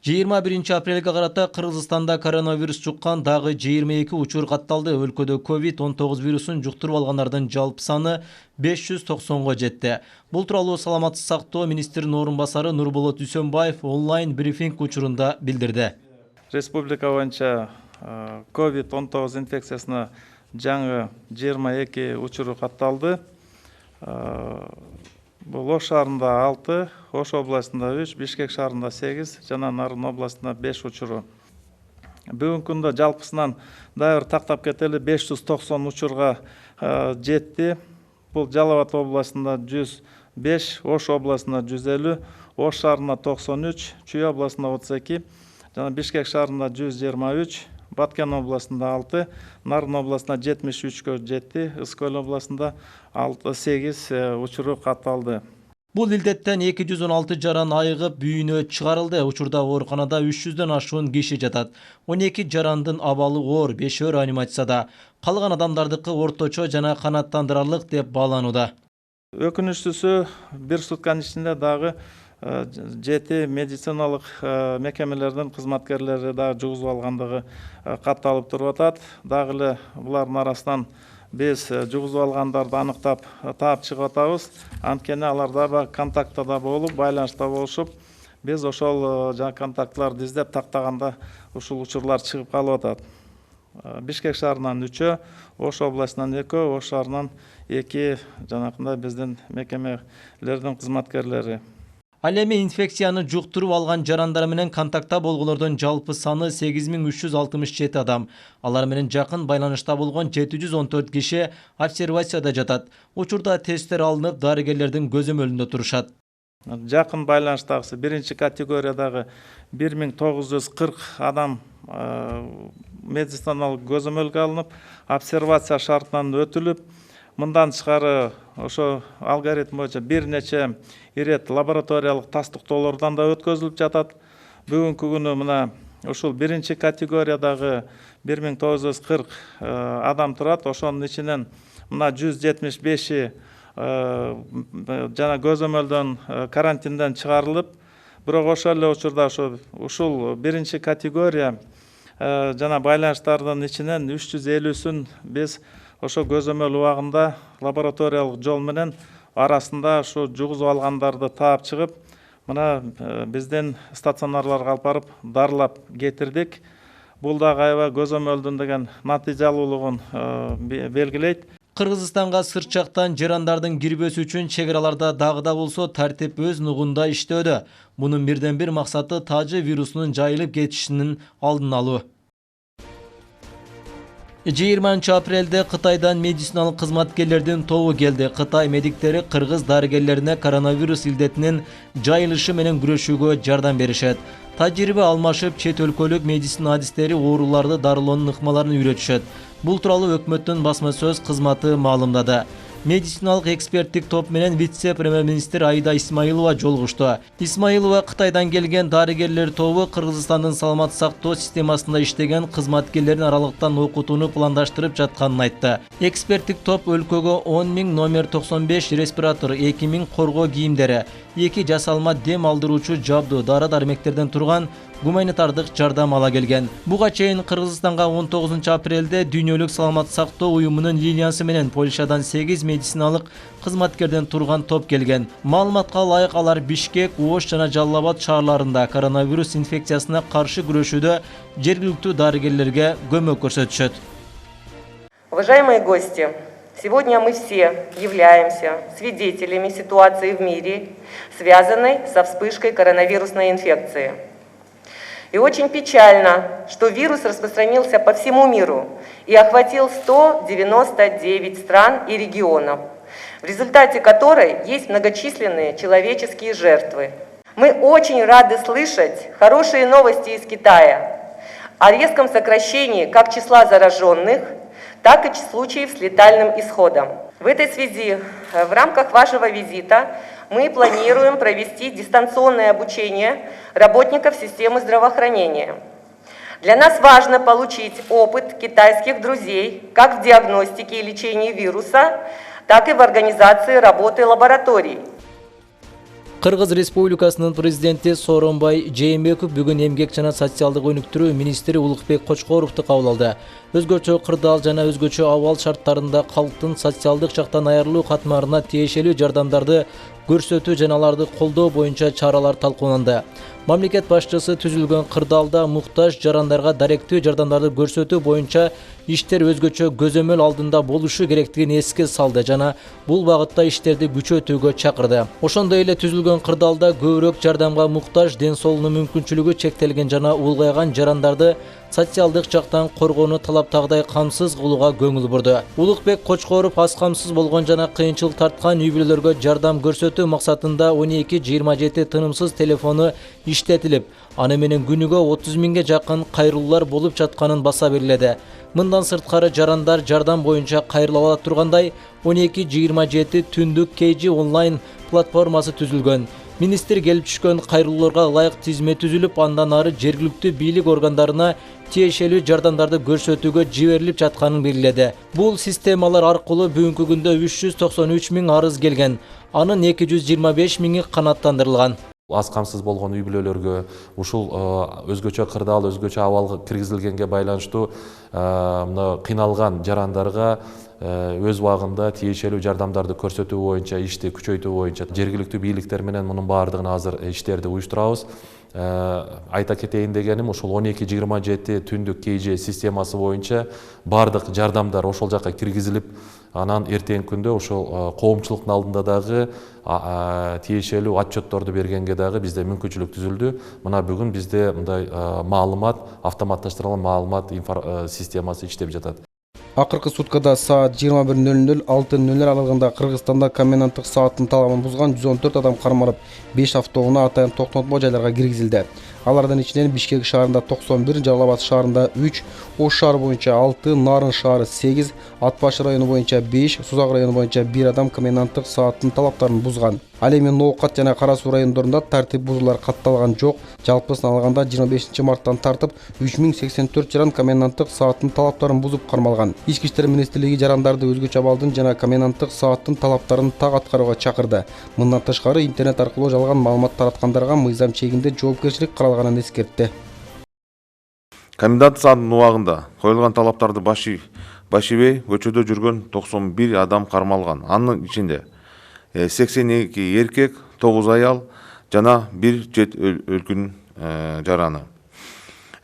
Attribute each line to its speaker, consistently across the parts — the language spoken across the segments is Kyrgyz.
Speaker 1: 21 апрелге карата Кыргызстанда коронавирус жуккан дагы 22 учур катталды. Өлкөдө COVID-19 вирусун жуктуруп алгандардын жалпы саны 590го жетти. Бул тууралуу саламаттык сактоо министринин орун басары Нурболот Үсөнбаев онлайн брифинг учурунда билдирди.
Speaker 2: Республика боюнча COVID-19 инфекциясына жаңы 22 учуру катталды. Бул Ош шаарында 6, Ош областында 3, Бишкек шаарында 8, жана Нарын областында 5 учуру. Бүгүнкү күндө жалпысынан дайыр тактап кетели 590 учурга жетти. Бул Жалал Абад областында 105, Ош областында 150, Ош шаарында 93, Чүй областында 32, жана Бишкек шаарында 123, Баткен областында 6, Нарын областында 73-кө жетти, Ысык-Көл областында 8 учуру катталды.
Speaker 1: Бул илдеттен 216 жаран айыгып үйүнө чыгарылды. Учурда ооруканада 300дөн ашуун киши жатат. 12 жарандын абалы оор, 5 реанимацияда. Калган адамдардыкы орточо жана канааттандырарлык деп бааланууда.
Speaker 2: Өкүнүчтүүсү бир сутканын ичинде дагы 7 медициналык мекемелердин кызматкерлери дагы жугузуп алгандыгы катталып туруп атат. Дагы эле булардын арасынан биз жугузуп алгандарды аныктап таап чыгып атабыз. Анткени алар дагы контактта болуп, байланышта болушуп, биз ошол контактларды издеп тактаганда ушул учурлар чыгып калып атат. Бишкек шаарынан 3, Ош областынан 2, Ош шаарынан 2 жанакындай биздин мекемелердин кызматкерлери.
Speaker 1: Ал эми инфекцияны жуктуруп алган жарандар менен контактта болгондордун жалпы саны 8367 адам. Алар менен жакын байланышта болгон 714 киши обсервацияда жатат. Учурда тесттер алынып, дарыгерлердин көзөмөлүндө турушат.
Speaker 2: Жакын байланыштагысы биринчи категориядагы 1940 адам медициналык көзөмөлгө алынып, обсервация шартынан өтүлүп, мындан тышкары ошо алгоритм боюнча бир нече ирет лабораториялык тастыктоолордон да өткөзүлүп жатат. Бүгүнкү күнү мына ушул биринчи категориядагы 1940 адам турат. Ошонун ичинен мына 175 жана көзөмөлдөн карантинден чыгарылып, бирок ошол эле учурда ушул биринчи категория жана байланыштардын ичинен 350сүн биз ошо көзөмөл убагында лабораториялык жол менен арасында ушу жугузуп алгандарды таап чыгып, мына биздин стационарларга алып барып дарылап кетирдик. Бул дагы аябай көзөмөлдүн деген натыйжалуулугун белгилейт.
Speaker 1: Кыргызстанга сырт жактан жарандардын кирбөсү үчүн чек араларда дагы да болсо тартип өз нугунда иштөөдө. Мунун бирден бир максаты тажы вирусунун жайылып кетишинин алдын алуу. 20 апрелде Кытайдан медициналык кызматкерлердин тобу келди. Кытай медиктери кыргыз дарыгерлерине коронавирус илдетинин жайылышы менен күрөшүүгө жардам беришет. Тажрыйба алмашып, чет өлкөлүк медицина адистери ооруларды дарылоонун ыкмаларын үйрөтүшөт. Бул тууралуу өкмөттүн басма сөз кызматы маалымдады. Медициналык эксперттик топ менен вице-премьер-министр Аида Исмаилова жолугушту. Исмаилова Кытайдан келген дарыгерлер тобу Кыргызстандын саламаттык сактоо системасында иштеген кызматкерлерин аралыктан окутууну пландаштырып жатканын айтты. Эксперттик топ өлкөгө 10.000 номер 95 респиратор, 2.000 коргоо кийимдери, 2 жасалма дем алдыруучу жабдуу, дары-дармектерден турган гуманитардык жардам ала келген. Буга чейин Кыргызстанга 19 апрелде Дүйнөлүк саламаттык сактоо уюмунун линиясы менен Польшадан 8 медициналык кызматкерден турган топ келген. Маалыматка ылайык алар Бишкек, Ош жана Жалал Абад шаарларында коронавирус инфекциясына каршы күрөшүүдө жергиликтүү дарыгерлерге көмөк көрсөтүшөт.
Speaker 3: Уважаемые гости, сегодня мы все являемся свидетелями ситуации в мире, связанной со вспышкой коронавирусной инфекции. И очень печально, что вирус распространился по всему миру и охватил 199 стран и регионов, в результате которой есть многочисленные человеческие жертвы. Мы очень рады слышать хорошие новости из Китая о резком сокращении как числа зараженных, так и случаев с летальным исходом. В этой связи в рамках вашего визита мы планируем провести дистанционное обучение работников системы здравоохранения. Для нас важно получить опыт китайских друзей как в диагностике и лечении вируса, так и в организации работы лабораторий.
Speaker 1: Кыргыз Республикасынын президенти Сооронбай Жээнбеков бүгүн эмгек жана социалдык өнүктүрүү министри Улукбек Кочкоровду кабыл алды. Өзгөчө кырдаал жана өзгөчө абал шарттарында калктын социалдык жактан айырылуу катмарына тиешелүү жардамдарды көрсөтүү жана аларды колдоо боюнча чаралар талкууланды. Мамлекет башчысы түзүлгөн кырдаалда муктаж жарандарга даректүү жардамдарды көрсөтүү боюнча иштер өзгөчө көзөмөл алдында болушу керектигин эске салды жана бул багытта иштерди күчөтүүгө чакырды. Ошондой эле түзүлгөн кырдаалда көбүрөөк жардамга муктаж, ден соолугунун мүмкүнчүлүгү чектелген жана улгайган жарандарды социалдык жактан коргоону талаптагыдай камсыз кылууга көңүл бурду. Улукбек Кочкоров аз камсыз болгон жана кыйынчылык тарткан үй бүлөлөргө жардам көрсөтүү максатында 12-27 тынымсыз телефону иштетилип, аны менен күнүгө 30 миңге жакын кайрылуулар болуп жатканын баса бериледи. Мындан сырткары жарандар жардам боюнча кайрыла ала тургандай 12-27 түндүк KG онлайн платформасы түзүлгөн. Министр келип түшкөн кайрылууларга ылайык тизме түзүлүп, андан ары жергиликтүү бийлик органдарына тиешелүү жардамдарды көрсөтүүгө жиберилип жатканын белгиледи. Бул системалар аркылуу бүгүнкү күндө 393 миң арыз келген. Анын 225 миңи канааттандырылган.
Speaker 4: Аз камсыз болгон үй бүлөлөргө ушул өзгөчө кырдаал, өзгөчө абалга киргизилгенге байланыштуу кыйналган жарандарга өз убагында тиешелүү жардамдарды көрсөтүү боюнча ишти күчөйтүү боюнча жергиликтүү бийликтер менен мунун баардыгын азыр иштерди уюштурабыз. Айта кетейин дегеним, ушул 12-27 түндүк KG системасы боюнча баардык жардамдар ошол жака киргизилип, анан эртеңки күндө ошол коомчулуктун алдында дагы тиешелүү отчетторду бергенге дагы бизде мүмкүнчүлүк түзүлдү. Мына бүгүн бизде мындай маалымат, автоматташтырылган маалымат системасы иштеп жатат.
Speaker 5: Акыркы суткада саат 21:00-6:00 аралыгында Кыргызстанда коменданттык сааттын талабын бузган 114 адам кармалып, 5 автоунаа атайын токтотмо жайларга киргизилди. Алардын ичинен Бишкек шаарында 91, Жалал Абад шаарында 3, Ош шаары боюнча 6, Нарын шаары 8, Ат Башы району боюнча 5, Сузак району боюнча 1 адам коменданттык сааттын талаптарын бузган. Ал эми Ноокат жана Кара Суу райондорунда тартип бузуулар катталган жок. Жалпысын алганда 25 марттан тартып 3084 жаран коменданттык сааттын талаптарын бузуп кармалган. Ички иштер министрлиги жарандарды өзгөчө абалдын жана коменданттык сааттын талаптарын так аткарууга чакырды. Мындан тышкары интернет аркылуу жалган маалымат тараткандарга мыйзам чегинде жоопкерчилик каралганын эскертти.
Speaker 6: Комендант саатынын убагында коюлган талаптарды башибей көчөдө жүргөн 91 адам кармалган. Анын ичинде 82 эркек, 9 аял жана 1 жет өлкүн жараны.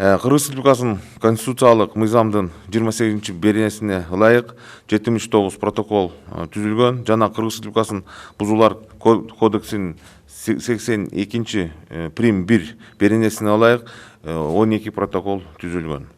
Speaker 6: Кыргыз Республикасынын конституциялык мыйзамдын 28 беренесине ылайык 79 протокол түзүлгөн жана Кыргыз Республикасынын бузуулар кодексинин 82 прим 1 беренесине ылайык 12 протокол түзүлгөн.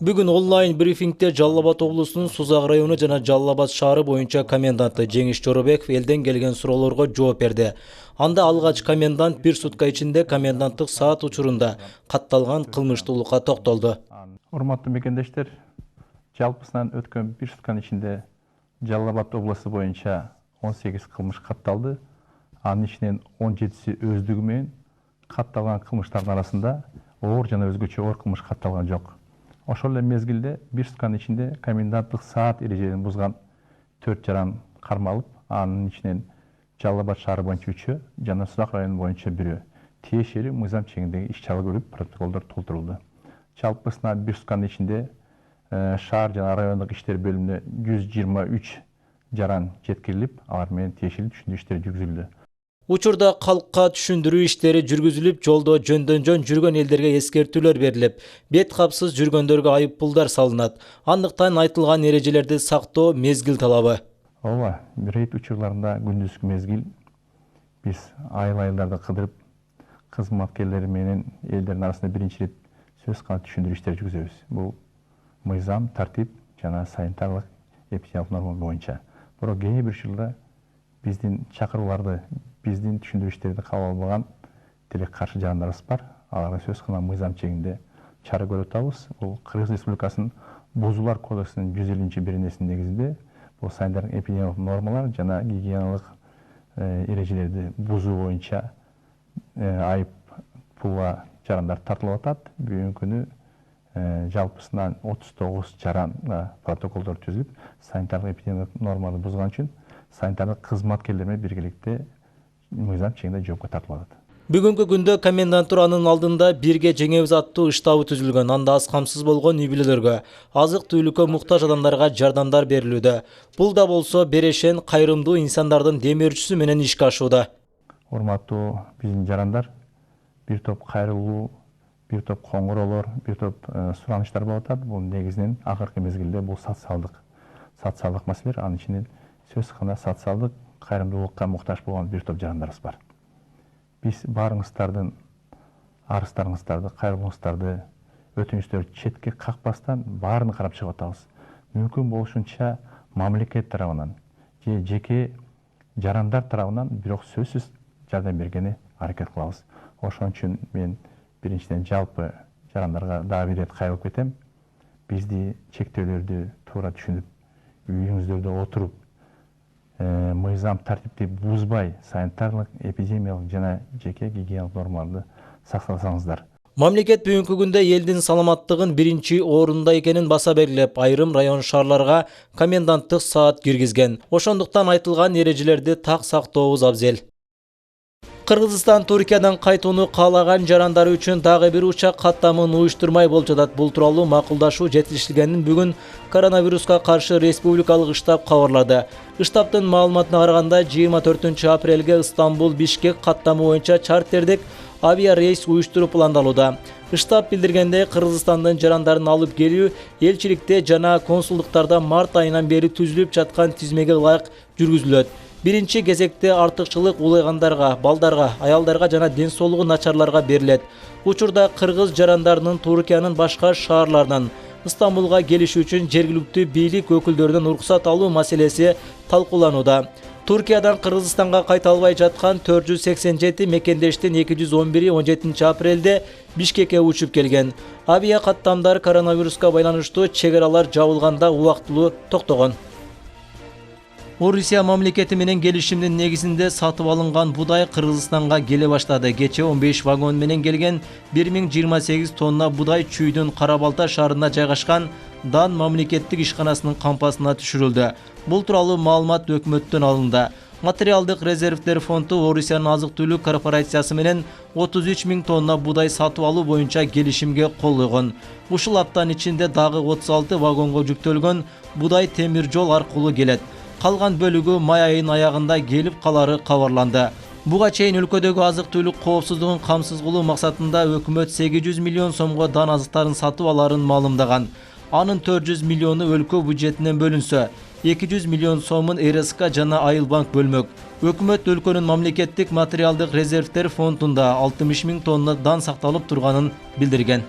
Speaker 1: Бүгүн онлайн брифингде Жалал Абад облусунун Сузак району жана Жалал Абад шаары боюнча коменданты Жеңиш Жоробеков элден келген суроолорго жооп берди. Анда алгач комендант 1 сутка ичинде коменданттык саат учурунда катталган кылмыштуулукка токтолду.
Speaker 7: Урматтуу мекендештер, жалпысынан өткөн 1 сутканын ичинде Жалал Абад облусу боюнча 18 кылмыш катталды. Анын ичинен 17си өздүгү менен катталган кылмыштардын арасында оор жана өзгөчө оор кылмыш катталган жок. Ошол эле мезгилде 1 сутканын ичинде коменданттык саат эрежелерин бузган 4 жаран кармалып, анын ичинен Жалал Абад шаары боюнча 3-ө жана Сузак району боюнча 1-ө тиешелүү мыйзам чегиндеги иш-чара көрүлүп, протоколдор толтурулду. Жалпысынан 1 сутканын ичинде шаар жана райондук иштер бөлүмүнө 123 жаран жеткирилип, алар менен тиешелүү түшүндүрүү иштери жүргүзүлдү.
Speaker 1: Учурда калкка түшүндүрүү иштери жүргүзүлүп, жолдо жөндөн-жөн жүргөн элдерге эскертүүлөр берилип, бет капсыз жүргөндөргө айыппулдар салынат. Андыктан айтылган эрежелерди сактоо мезгил талабы.
Speaker 7: Ооба, рейд учурларында күндүзгү мезгил биз айыл-айылдарды кыдырып, кызматкерлери менен элдердин арасында биринчи рет сөз кылып түшүндүрүү иштери жүргүзөбүз. Бул мыйзам, тартип жана санитарлык эпидемиологиялык норма боюнча. Бирок кээ бир учурда биздин чакырууларды, биздин түшүндүрүү иштерди кабыл албаган тилек каршы жарандарыбыз бар. Аларга сөз кылган мыйзам чегинде чара көрүп атабыз. Бул Кыргыз Республикасынын бузуулар кодексинин 150 беренесинин негизинде бул санитарлык эпидемиологиялык нормалар жана гигиеналык эрежелерди бузуу боюнча айып пулга жарандар тартылып атат. Бүгүнкү күнү жалпысынан 39 жаранга протоколдор түзүлүп, санитарлык эпидемиологиялык нормаларды бузган үчүн санитарлык кызматкерлер менен биргеликте мыйзам чегинде жоопко тартылып атат.
Speaker 1: Бүгүнкү күндө комендантуранын алдында бирге жеңебиз аттуу штабы түзүлгөн. Анда аз камсыз болгон үй-бүлөлөргө, азык түлүккө муктаж адамдарга жардамдар берилүүдө. Бул да болсо берешен, кайрымдуу инсандардын демөөрчүсү менен ишке ашууда.
Speaker 7: Урматтуу биздин жарандар, бир топ кайрылуу, бир топ коңгуроолор, бир топ суранычтар болуп атат. Бул негизинен акыркы мезгилде бул социалдык маселелер, анын ичинен сөз кылганда социалдык кайрымдуулукка муктаж болгон бир топ жарандарыбыз бар. Биз баарыңыздардын арыздарыңыздарды, кайрылууңуздарды, өтүнүчтөрдү четке какпастан баарын карап чыгып атабыз. Мүмкүн болушунча мамлекет тарабынан же жеке жарандар тарабынан бирок сөзсүз жардам бергени аракет кылабыз. Ошон үчүн мен биринчиден жалпы жарандарга дагы бир рет кайрылып кетем. Бизди чектөөлөрдү туура түшүнүп, үйүңүздөрдө отуруп, мыйзам тартипти бузбай, санитарлык, эпидемиялык жана жеке гигиеналык нормаларды сактасаңыздар.
Speaker 1: Мамлекет бүгүнкү күндө элдин саламаттыгын биринчи орунда экенин баса белгилеп, айрым район шаарларга коменданттык саат киргизген. Ошондуктан айтылган эрежелерди так сактообуз абзел. Кыргызстан Туркиядан кайтууну каалаган жарандар үчүн дагы бир учак каттамын уюштурмай болчу атат. Бул тууралуу макулдашуу жетишилгенин бүгүн коронавируска каршы республикалык штаб кабарлады. Штабтын маалыматына караганда 24 апрелге Стамбул-Бишкек каттамы боюнча чартердик авиа рейс уюштуруу пландалууда. Штаб билдиргендей, Кыргызстандын жарандарын алып келүү элчиликте жана консулдуктарда март айынан бери түзүлүп жаткан тизмеге ылайык жүргүзүлөт. Биринчи кезекте артыкчылык улайгандарга, балдарга, аялдарга жана ден соолугу начарларга берилет. Учурда кыргыз жарандарынын Туркиянын башка шаарларынан Стамбулга келиши үчүн жергиликтүү бийлик өкүлдөрүнөн уруксат алуу маселеси талкууланууда. Туркиядан Кыргызстанга кайта албай жаткан 487 мекендештин 211-и 17 апрелде Бишкекке учуп келген. Авиа каттамдар коронавируска байланыштуу чек аралар жабылганда убактылуу токтогон. Орусия мамлекети менен келишимдин негизинде сатып алынган будай Кыргызстанга келе баштады. Кече 15 вагон менен келген 1028 тонна будай чүйдүн Кара-Балта шаарында жайгашкан Дан мамлекеттик ишканасынын кампасына түшүрүлдү. Бул тууралуу маалымат өкмөттөн алынды. Материалдык резервдер фонду Орусиянын азык-түлүк корпорациясы менен 33 000 тонна будай сатып алуу боюнча келишимге кол койгон. Ушул аптанын ичинде дагы 36 вагонго жүктөлгөн будай темир жол аркылуу келет. Калган бөлүгү май айынын аягында келип калары кабарланды. Буга чейин өлкөдөгү азык-түлүк коопсуздугун камсыз кылуу максатында өкмөт 800 миллион сомго дан азыктарын сатып аларын маалымдаган. Анын 400 миллиону өлкө бюджетинен бөлүнсө, 200 миллион сомун РСК жана Айыл банк бөлмөк. Өкмөт өлкөнүн мамлекеттик материалдык резервдер фондунда 60 000 тонна дан сакталып турганын билдирген.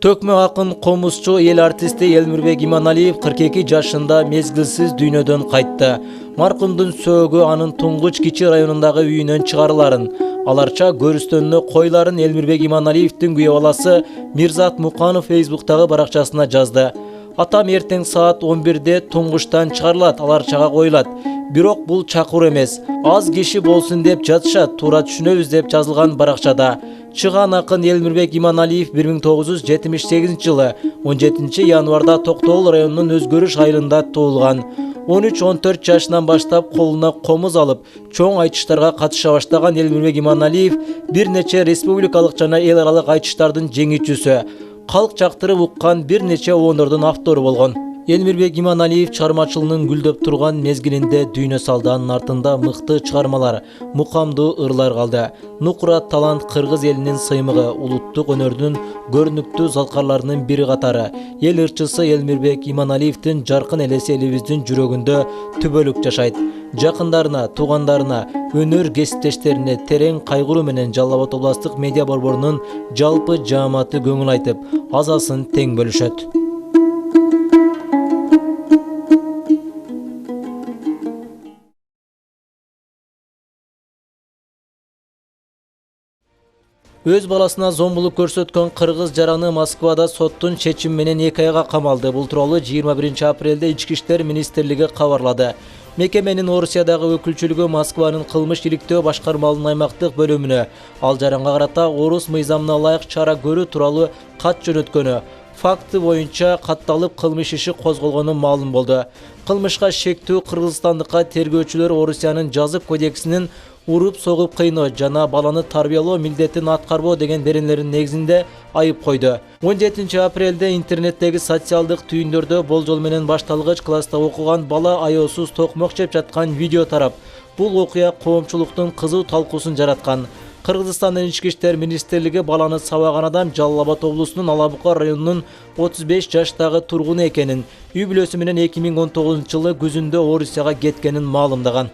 Speaker 1: Төкмө акын комузчу эл артисти Элмирбек Иманалиев 42 жашында мезгилсиз дүйнөдөн кайтты. Маркумдун сөөгү анын Туңгуч кичи районундагы үйүнөн чыгарыларын, аларча көрүстөнүнө койларын Элмирбек Иманалиевдин күйөө баласы Мирзат Муканов Фейсбуктагы баракчасына жазды. Атам эртең саат 11-де Туңгуштан чыгарылат, аларчага коюлат. Бирок бул чакыруу эмес, аз киши болсун деп жатышат, туура түшүнөбүз деп жазылган баракчада. Чыган акын Элмирбек Иманалиев 1978 жылы 17 январда Токтогул районунун Өзгөрүш айылында туулган. 13-14 жашынан баштап колуна комуз алып, чоң айтыштарга катыша баштаган Элмирбек Иманалиев бир нече республикалык жана эл аралык айтыштардын жеңүүчүсү, калк жактырып уккан бир нече ондордун автору болгон. Элмирбек Иманалиев чыгармачылыгынын гүлдөп турган мезгилинде дүйнө салды. Анын артында мыкты чыгармалар, мукамдуу ырлар калды. Нукура талант кыргыз элинин сыймыгы, улуттук өнөрдүн көрүнүктүү залкарларынын бири катары. Эл ырчысы Элмирбек Иманалиевдин жаркын элеси элибиздин жүрөгүндө түбөлүк жашайт. Жакындарына, туугандарына, өнөр кесиптештерине терең кайгыруу менен Жалал Абад областык медиа борборунун жалпы жааматы көңүл айтып, азасын тең бөлүшөт. Өз баласына зомбулук көрсөткөн кыргыз жараны Москвада соттун чечими менен 2 айга камалды. Бул тууралуу 21 апрелде Ички иштер министрлиги кабарлады. Мекеменин Орусиядагы өкүлчүлүгү Москванын кылмыш иликтөө башкармалыгынын аймактык бөлүмүнө ал жаранга карата орус мыйзамына ылайык чара көрүү тууралуу кат жөнөткөнү, факты боюнча катталып кылмыш иши козголгону маалым болду. Кылмышка шектүү кыргызстандыкка тергөөчүлөр Орусиянын жазык кодексинин уруп согуп кыйноо жана баланы тарбиялоо милдетин аткарбоо деген беренелердин негизинде айып койду. 17 апрелде интернеттеги социалдык түйүндөрдө болжол менен башталгыч класста окуган бала аеосуз токмок жеп жаткан видео тарап, бул окуя коомчулуктун кызуу талкуусун жараткан. Кыргызстандын ички иштер министрлиги баланы сабаган адам Жалал Абад облусунун Алабука районунун 35 жаштагы тургуну экенин, үй бүлөсү менен 2019 жылы күзүндө Орусияга кеткенин маалымдаган.